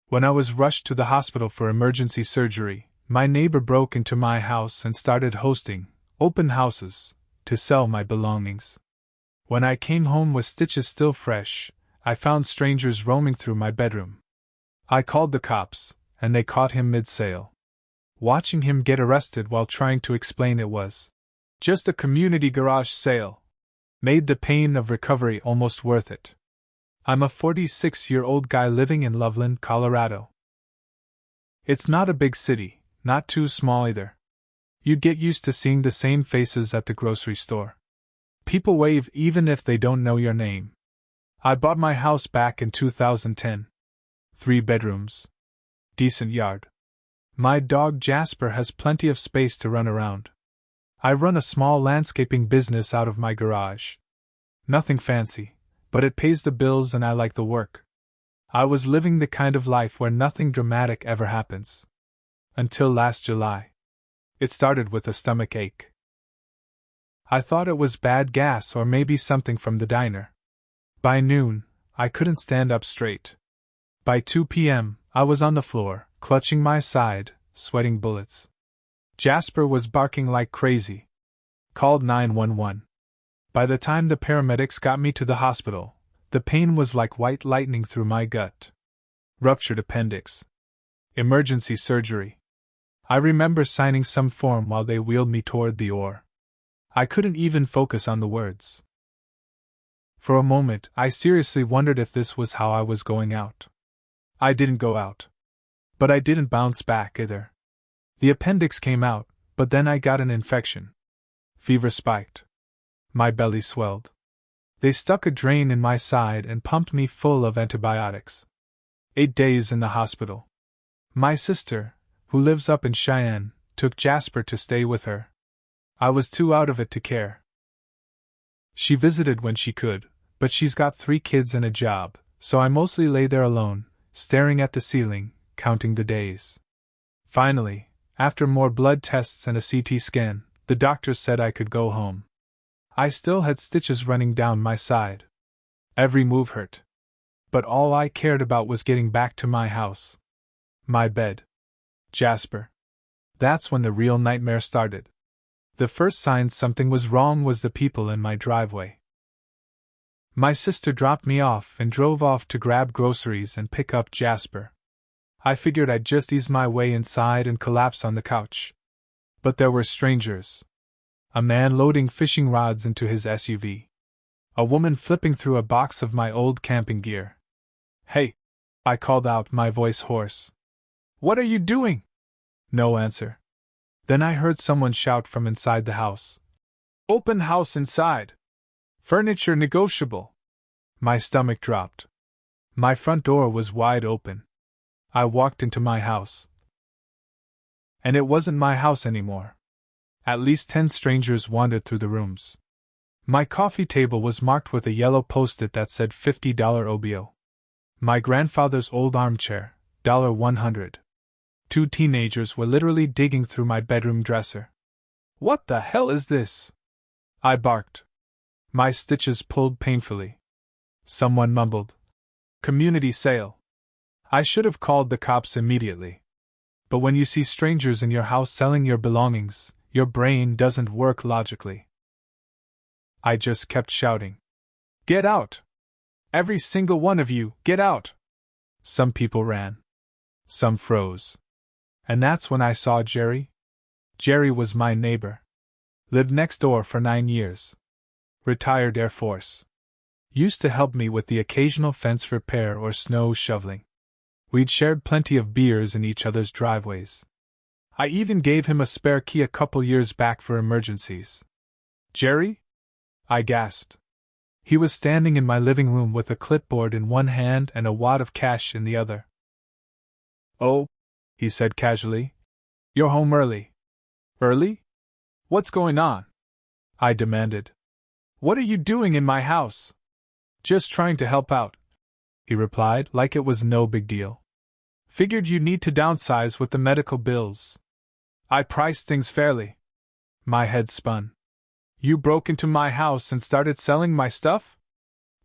When I was rushed to the hospital for emergency surgery, my neighbor broke into my house and started hosting open houses to sell my belongings. When I came home with stitches still fresh, I found strangers roaming through my bedroom. I called the cops, and they caught him mid-sale. Watching him get arrested while trying to explain it was just a community garage sale made the pain of recovery almost worth it. I'm a 46-year-old guy living in Loveland, Colorado. It's not a big city, not too small either. You'd get used to seeing the same faces at the grocery store. People wave even if they don't know your name. I bought my house back in 2010. 3 bedrooms. Decent yard. My dog Jasper has plenty of space to run around. I run a small landscaping business out of my garage. Nothing fancy, but it pays the bills and I like the work. I was living the kind of life where nothing dramatic ever happens. Until last July. It started with a stomach ache. I thought it was bad gas or maybe something from the diner. By noon, I couldn't stand up straight. By 2 p.m., I was on the floor, clutching my side, sweating bullets. Jasper was barking like crazy. Called 911. By the time the paramedics got me to the hospital, the pain was like white lightning through my gut. Ruptured appendix. Emergency surgery. I remember signing some form while they wheeled me toward the OR. I couldn't even focus on the words. For a moment, I seriously wondered if this was how I was going out. I didn't go out. But I didn't bounce back either. The appendix came out, but then I got an infection. Fever spiked. My belly swelled. They stuck a drain in my side and pumped me full of antibiotics. 8 days in the hospital. My sister, who lives up in Cheyenne, took Jasper to stay with her. I was too out of it to care. She visited when she could, but she's got 3 kids and a job, so I mostly lay there alone, staring at the ceiling, counting the days. Finally, after more blood tests and a CT scan, the doctors said I could go home. I still had stitches running down my side. Every move hurt. But all I cared about was getting back to my house. My bed. Jasper. That's when the real nightmare started. The first sign something was wrong was the people in my driveway. My sister dropped me off and drove off to grab groceries and pick up Jasper. I figured I'd just ease my way inside and collapse on the couch. But there were strangers. A man loading fishing rods into his SUV. A woman flipping through a box of my old camping gear. "Hey!" I called out, my voice hoarse. "What are you doing?" No answer. Then I heard someone shout from inside the house. "Open house inside! Furniture negotiable!" My stomach dropped. My front door was wide open. I walked into my house. And it wasn't my house anymore. At least 10 strangers wandered through the rooms. My coffee table was marked with a yellow post-it that said $50 OBO. My grandfather's old armchair, $100. 2 teenagers were literally digging through my bedroom dresser. "What the hell is this?" I barked. My stitches pulled painfully. Someone mumbled, "Community sale." I should have called the cops immediately. But when you see strangers in your house selling your belongings, your brain doesn't work logically. I just kept shouting, "Get out! Every single one of you, get out!" Some people ran. Some froze. And that's when I saw Jerry. Jerry was my neighbor. Lived next door for 9 years. Retired Air Force. Used to help me with the occasional fence repair or snow shoveling. We'd shared plenty of beers in each other's driveways. I even gave him a spare key a couple years back for emergencies. "Jerry?" I gasped. He was standing in my living room with a clipboard in one hand and a wad of cash in the other. "Oh," he said casually. "You're home early." "Early? What's going on?" I demanded. "What are you doing in my house?" "Just trying to help out," he replied, like it was no big deal. "Figured you'd need to downsize with the medical bills. I priced things fairly." My head spun. "You broke into my house and started selling my stuff?"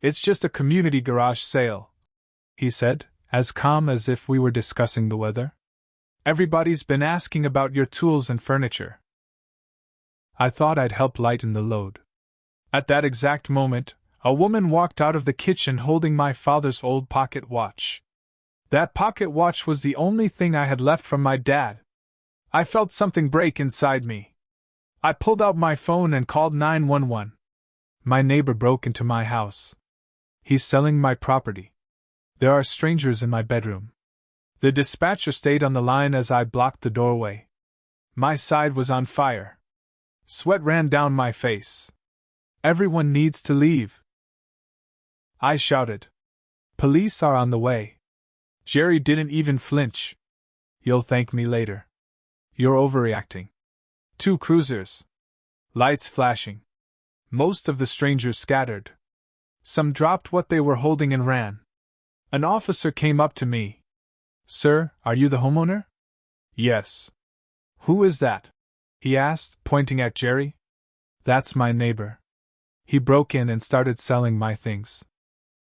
"It's just a community garage sale," he said, as calm as if we were discussing the weather. Everybody's been asking about your tools and furniture. I thought I'd help lighten the load. At that exact moment, a woman walked out of the kitchen holding my father's old pocket watch. That pocket watch was the only thing I had left from my dad. I felt something break inside me. I pulled out my phone and called 911. My neighbor broke into my house. He's selling my property. There are strangers in my bedroom. The dispatcher stayed on the line as I blocked the doorway. My side was on fire. Sweat ran down my face. Everyone needs to leave, I shouted. Police are on the way. Jerry didn't even flinch. You'll thank me later. You're overreacting. 2 cruisers. Lights flashing. Most of the strangers scattered. Some dropped what they were holding and ran. An officer came up to me. Sir, are you the homeowner? Yes. Who is that? He asked, pointing at Jerry. That's my neighbor. He broke in and started selling my things.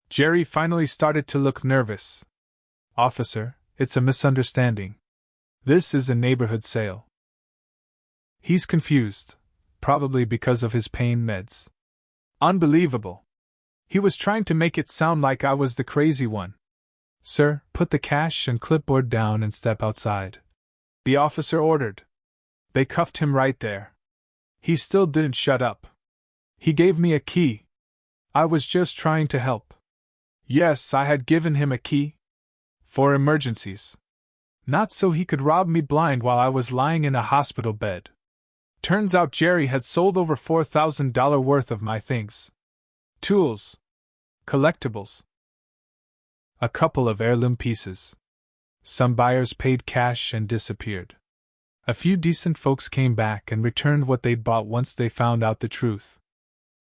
Jerry finally started to look nervous. Officer, it's a misunderstanding. This is a neighborhood sale. He's confused, probably because of his pain meds. Unbelievable. He was trying to make it sound like I was the crazy one. Sir, put the cash and clipboard down and step outside, the officer ordered. They cuffed him right there. He still didn't shut up. He gave me a key. I was just trying to help. Yes, I had given him a key. For emergencies. Not so he could rob me blind while I was lying in a hospital bed. Turns out Jerry had sold over $4,000 worth of my things. Tools. Collectibles. A couple of heirloom pieces. Some buyers paid cash and disappeared. A few decent folks came back and returned what they'd bought once they found out the truth.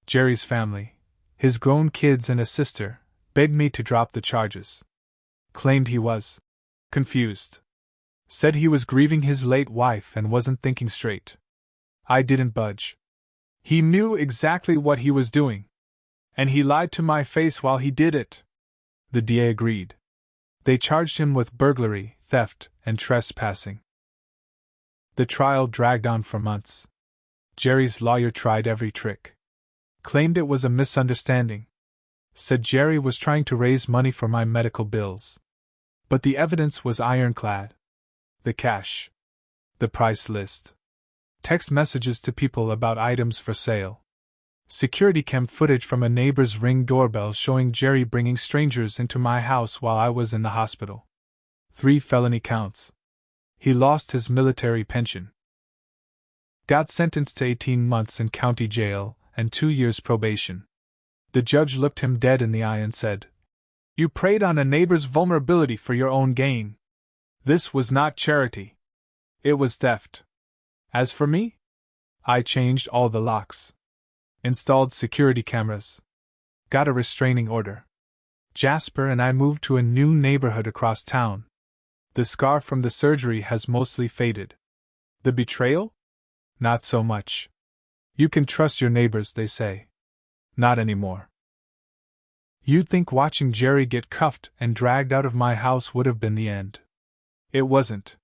Jerry's family, his grown kids and a sister, begged me to drop the charges. Claimed he was confused. Said he was grieving his late wife and wasn't thinking straight. I didn't budge. He knew exactly what he was doing. And he lied to my face while he did it. The DA agreed. They charged him with burglary, theft, and trespassing. The trial dragged on for months. Jerry's lawyer tried every trick. Claimed it was a misunderstanding. Said Jerry was trying to raise money for my medical bills. But the evidence was ironclad. The cash. The price list. Text messages to people about items for sale. Security cam footage from a neighbor's Ring doorbell showing Jerry bringing strangers into my house while I was in the hospital. 3 felony counts. He lost his military pension. Got sentenced to 18 months in county jail and 2 years probation. The judge looked him dead in the eye and said, "You preyed on a neighbor's vulnerability for your own gain. This was not charity. It was theft. As for me, I changed all the locks. Installed security cameras. Got a restraining order. Jasper and I moved to a new neighborhood across town. The scar from the surgery has mostly faded. The betrayal? Not so much. You can trust your neighbors, they say. Not anymore." You'd think watching Jerry get cuffed and dragged out of my house would have been the end. It wasn't.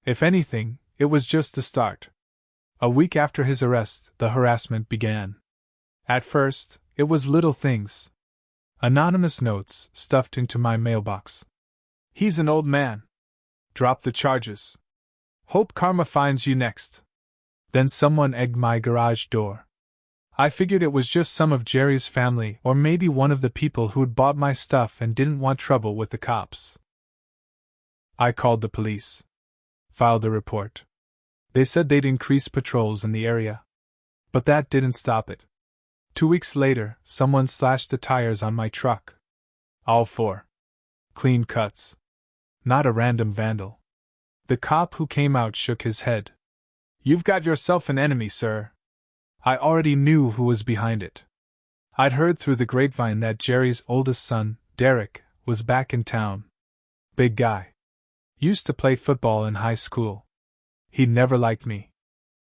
If anything, it was just the start. A week after his arrest, the harassment began. At first, it was little things. Anonymous notes stuffed into my mailbox. "He's an old man. Drop the charges. Hope karma finds you next." Then someone egged my garage door. I figured it was just some of Jerry's family or maybe one of the people who'd bought my stuff and didn't want trouble with the cops. I called the police. Filed a report. They said they'd increase patrols in the area. But that didn't stop it. 2 weeks later, someone slashed the tires on my truck. All 4. Clean cuts. Not a random vandal. The cop who came out shook his head. "You've got yourself an enemy, sir." I already knew who was behind it. I'd heard through the grapevine that Jerry's oldest son, Derek, was back in town. Big guy. Used to play football in high school. He'd never liked me.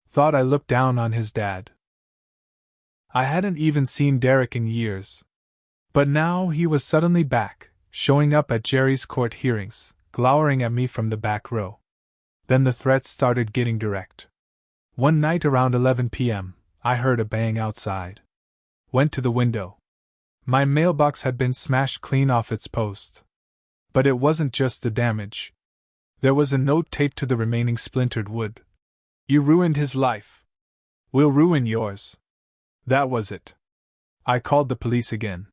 Thought I looked down on his dad. I hadn't even seen Derek in years. But now he was suddenly back, showing up at Jerry's court hearings, glowering at me from the back row. Then the threats started getting direct. One night around 11 p.m., I heard a bang outside. Went to the window. My mailbox had been smashed clean off its post. But it wasn't just the damage. There was a note taped to the remaining splintered wood. "You ruined his life. We'll ruin yours." That was it. I called the police again.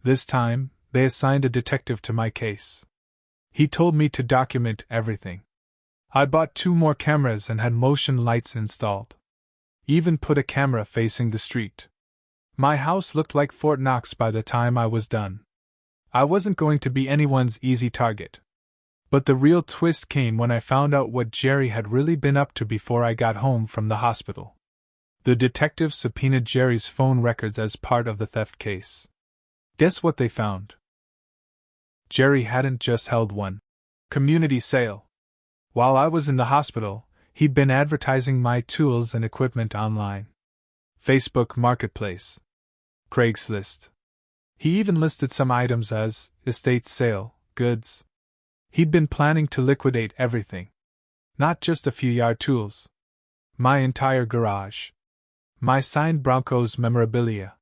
This time, they assigned a detective to my case. He told me to document everything. I bought 2 more cameras and had motion lights installed. Even put a camera facing the street. My house looked like Fort Knox by the time I was done. I wasn't going to be anyone's easy target. But the real twist came when I found out what Jerry had really been up to before I got home from the hospital. The detectives subpoenaed Jerry's phone records as part of the theft case. Guess what they found? Jerry hadn't just held one community sale. While I was in the hospital, he'd been advertising my tools and equipment online. Facebook Marketplace. Craigslist. He even listed some items as estate sale goods. He'd been planning to liquidate everything. Not just a few yard tools. My entire garage. My signed Broncos memorabilia.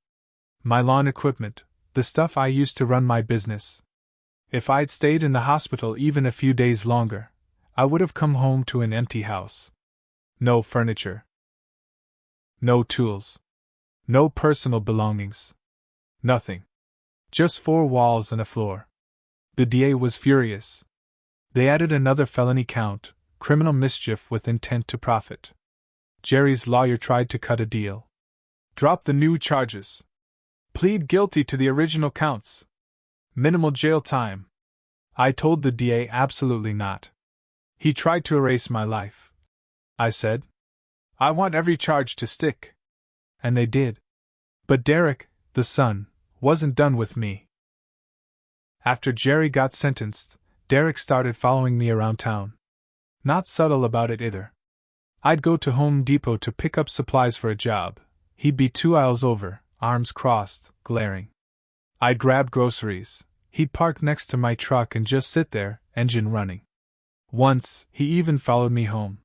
My lawn equipment, the stuff I used to run my business. If I'd stayed in the hospital even a few days longer, I would have come home to an empty house. No furniture. No tools. No personal belongings. Nothing. Just 4 walls and a floor. The DA was furious. They added another felony count, criminal mischief with intent to profit. Jerry's lawyer tried to cut a deal. Drop the new charges. Plead guilty to the original counts. Minimal jail time. I told the DA absolutely not. He tried to erase my life. I said, "I want every charge to stick." And they did. But Derek, the son, wasn't done with me. After Jerry got sentenced, Derek started following me around town. Not subtle about it either. I'd go to Home Depot to pick up supplies for a job. He'd be 2 aisles over, arms crossed, glaring. I'd grab groceries. He'd park next to my truck and just sit there, engine running. Once, he even followed me home.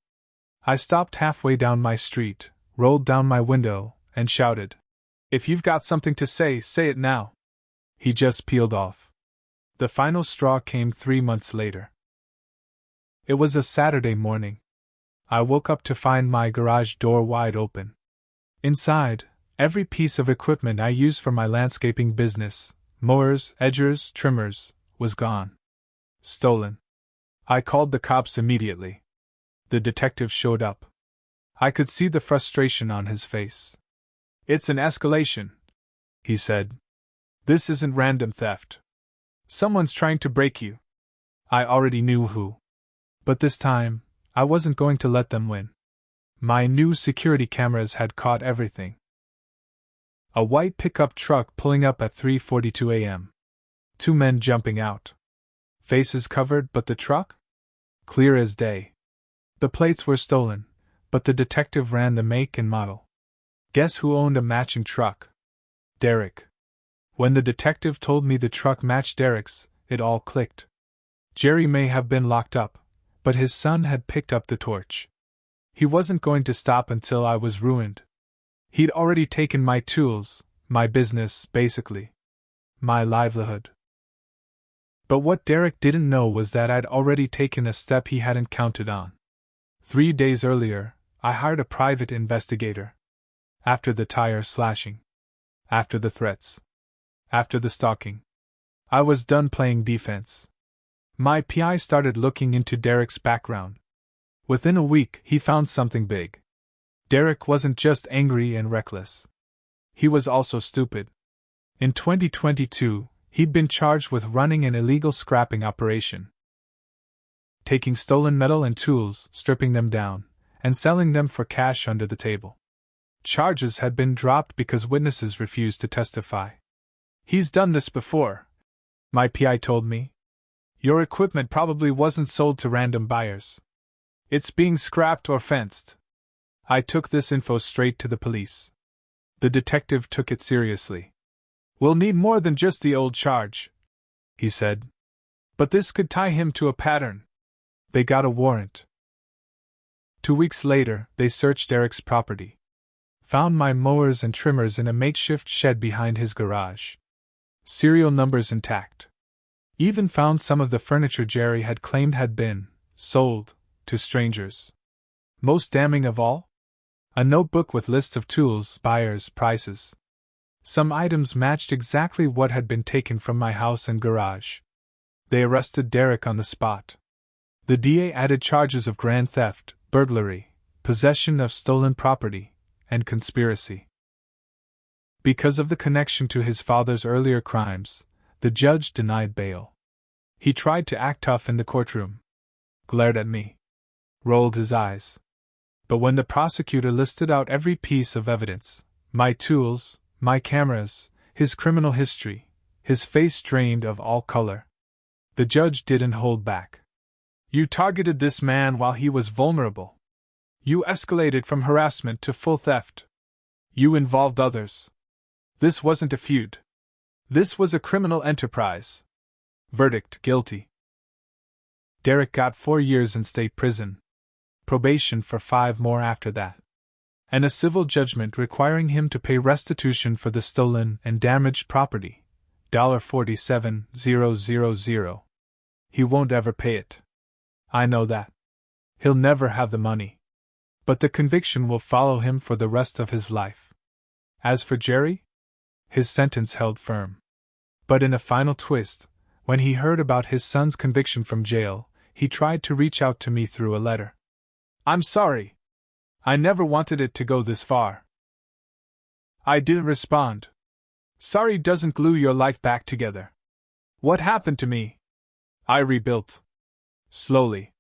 I stopped halfway down my street, rolled down my window, and shouted, "If you've got something to say it now." He just peeled off. The final straw came 3 months later. It was a Saturday morning. I woke up to find my garage door wide open. Inside, every piece of equipment I used for my landscaping business, mowers, edgers, trimmers, was gone. Stolen. I called the cops immediately. The detective showed up. I could see the frustration on his face. "It's an escalation," he said. "This isn't random theft. Someone's trying to break you." I already knew who. But this time, I wasn't going to let them win. My new security cameras had caught everything. A white pickup truck pulling up at 3:42 a.m. 2 men jumping out. Faces covered, but the truck? Clear as day. The plates were stolen, but the detective ran the make and model. Guess who owned a matching truck? Derek. When the detective told me the truck matched Derek's, it all clicked. Jerry may have been locked up, but his son had picked up the torch. He wasn't going to stop until I was ruined. He'd already taken my tools, my business, basically. My livelihood. But what Derek didn't know was that I'd already taken a step he hadn't counted on. 3 days earlier, I hired a private investigator. After the tire slashing. After the threats. After the stalking. I was done playing defense. My PI started looking into Derek's background. Within a week, he found something big. Derek wasn't just angry and reckless. He was also stupid. In 2022, he'd been charged with running an illegal scrapping operation. Taking stolen metal and tools, stripping them down, and selling them for cash under the table. Charges had been dropped because witnesses refused to testify. "He's done this before," my PI told me. "Your equipment probably wasn't sold to random buyers. It's being scrapped or fenced." I took this info straight to the police. The detective took it seriously. "We'll need more than just the old charge," he said. But this could tie him to a pattern. They got a warrant. 2 weeks later, they searched Eric's property. Found my mowers and trimmers in a makeshift shed behind his garage. Serial numbers intact. Even found some of the furniture Jerry had claimed had been sold to strangers. Most damning of all? A notebook with lists of tools, buyers, prices. Some items matched exactly what had been taken from my house and garage. They arrested Derek on the spot. The DA added charges of grand theft, burglary, possession of stolen property, and conspiracy. Because of the connection to his father's earlier crimes, the judge denied bail. He tried to act tough in the courtroom. Glared at me. Rolled his eyes. But when the prosecutor listed out every piece of evidence, my tools, my cameras, his criminal history, his face drained of all color, the judge didn't hold back. You targeted this man while he was vulnerable. You escalated from harassment to full theft. You involved others. This wasn't a feud. This was a criminal enterprise. Verdict: guilty. Derek got 4 years in state prison. Probation for 5 more after that. And a civil judgment requiring him to pay restitution for the stolen and damaged property. $47,000. He won't ever pay it. I know that. He'll never have the money. But the conviction will follow him for the rest of his life. As for Jerry, his sentence held firm. But in a final twist, when he heard about his son's conviction from jail, he tried to reach out to me through a letter. I'm sorry. I never wanted it to go this far. I didn't respond. Sorry doesn't glue your life back together. What happened to me? I rebuilt. Slowly.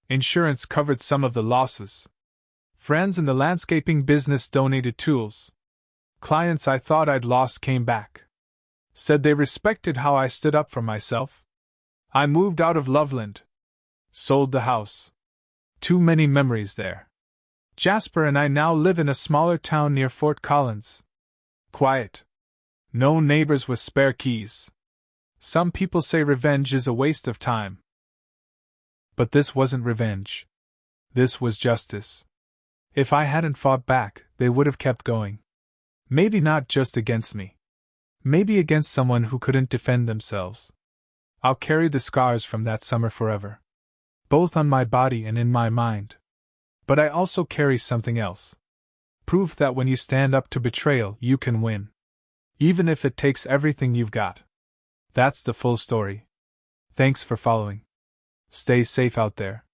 Insurance covered some of the losses. Friends in the landscaping business donated tools. Clients I thought I'd lost came back. Said they respected how I stood up for myself. I moved out of Loveland. Sold the house. Too many memories there. Jasper and I now live in a smaller town near Fort Collins. Quiet. No neighbors with spare keys. Some people say revenge is a waste of time. But this wasn't revenge. This was justice. If I hadn't fought back, they would have kept going. Maybe not just against me. Maybe against someone who couldn't defend themselves. I'll carry the scars from that summer forever. Both on my body and in my mind. But I also carry something else. Proof that when you stand up to betrayal, you can win. Even if it takes everything you've got. That's the full story. Thanks for following. Stay safe out there.